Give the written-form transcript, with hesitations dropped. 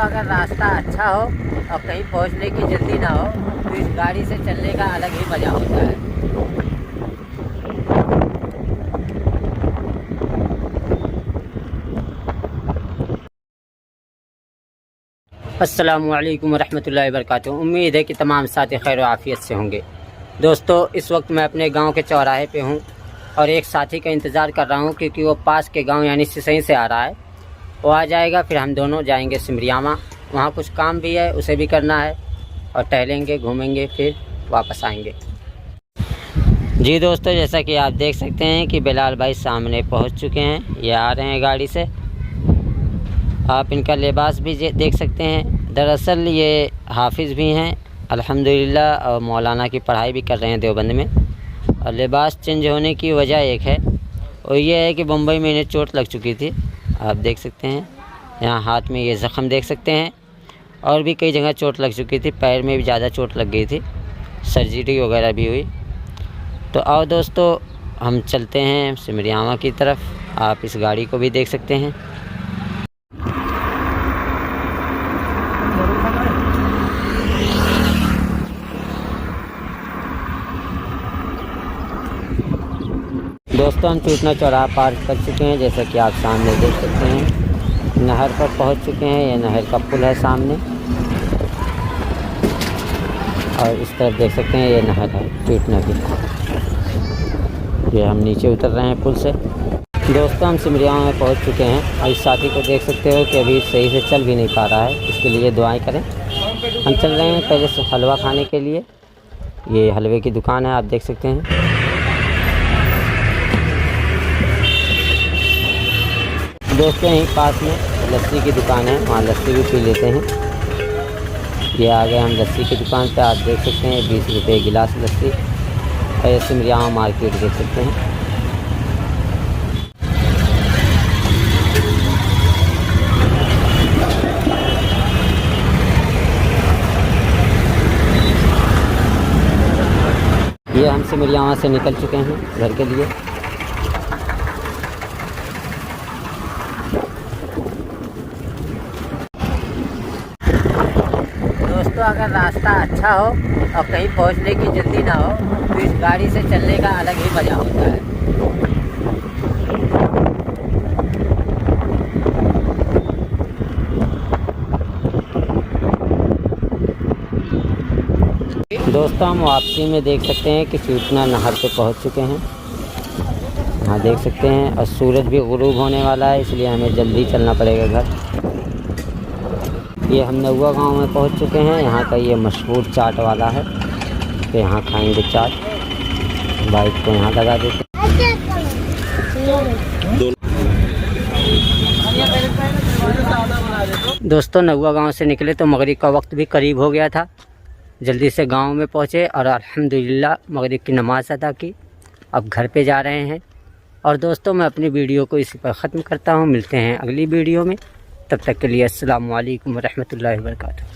अगर रास्ता अच्छा हो और कहीं पहुंचने की जल्दी ना हो तो इस गाड़ी से चलने का अलग ही मज़ा होता है। अस्सलामुअलैकुम रहमतुल्लाहि वबरकातुहू। उम्मीद है कि तमाम साथी खैर आफियत से होंगे। दोस्तों, इस वक्त मैं अपने गांव के चौराहे पे हूं और एक साथी का इंतज़ार कर रहा हूं क्योंकि वो पास के गांव यानी सिसई से आ रहा है। वो आ जाएगा, फिर हम दोनों जाएंगे सिमरियामा। वहाँ कुछ काम भी है, उसे भी करना है और टहलेंगे, घूमेंगे, फिर वापस आएंगे। जी दोस्तों, जैसा कि आप देख सकते हैं कि बिलाल भाई सामने पहुँच चुके हैं। ये आ रहे हैं गाड़ी से। आप इनका लिबास भी देख सकते हैं। दरअसल ये हाफिज़ भी हैं अल्हम्दुलिल्लाह और मौलाना की पढ़ाई भी कर रहे हैं देवबंद में। और लिबास चेंज होने की वजह एक है और ये है कि मुंबई में इन्हें चोट लग चुकी थी। आप देख सकते हैं यहाँ हाथ में ये ज़ख़म देख सकते हैं और भी कई जगह चोट लग चुकी थी। पैर में भी ज़्यादा चोट लग गई थी, सर्जरी वगैरह भी हुई। तो आओ दोस्तों, हम चलते हैं सिमरियामा की तरफ। आप इस गाड़ी को भी देख सकते हैं। दोस्तों, हम चूटना चौराहा पार कर चुके हैं, जैसा कि आप सामने देख सकते हैं। नहर पर पहुंच चुके हैं। ये नहर का पुल है सामने और इस तरफ देख सकते हैं ये नहर है चूटना की। ये हम नीचे उतर रहे हैं पुल से। दोस्तों, हम सिमरियामा में पहुंच चुके हैं और इस साथी को देख सकते हो कि अभी सही से चल भी नहीं पा रहा है। इसके लिए दुआएं करें। हम चल रहे हैं पहले से हलवा खाने के लिए। ये हलवे की दुकान है, आप देख सकते हैं। दोस्तों, यहीं पास में लस्सी की दुकान है, वहाँ लस्सी भी पी लेते हैं। ये आ गए हम लस्सी की दुकान पे। आप देख सकते हैं 20 रुपये गिलास लस्सी। और ये सिमरियामा मार्केट देख सकते हैं। ये हम सिमरियामा से निकल चुके हैं घर के लिए। दोस्तों, अगर रास्ता अच्छा हो और कहीं पहुंचने की जल्दी ना हो तो इस गाड़ी से चलने का अलग ही मज़ा होता है। दोस्तों, हम वापसी में देख सकते हैं कि चूटना नहर पे पहुंच चुके हैं। यहाँ देख सकते हैं और सूरज भी गुरूब होने वाला है, इसलिए हमें जल्दी चलना पड़ेगा घर। ये हम नौवा गांव में पहुंच चुके हैं। यहाँ का ये मशहूर चाट वाला है, तो यहाँ खाएंगे चाट। बाइक को यहाँ लगा देते। दोस्तों, नौवा गांव से निकले तो मगरिब का वक्त भी करीब हो गया था। जल्दी से गांव में पहुँचे और अल्हम्दुलिल्लाह मगरिब की नमाज़ अदा की। अब घर पे जा रहे हैं। और दोस्तों, मैं अपनी वीडियो को इसी पर ख़त्म करता हूँ। मिलते हैं अगली वीडियो में। तब तक के लिए अस्सलामु अलैकुम रहमतुल्लाहि व बरकातुहू।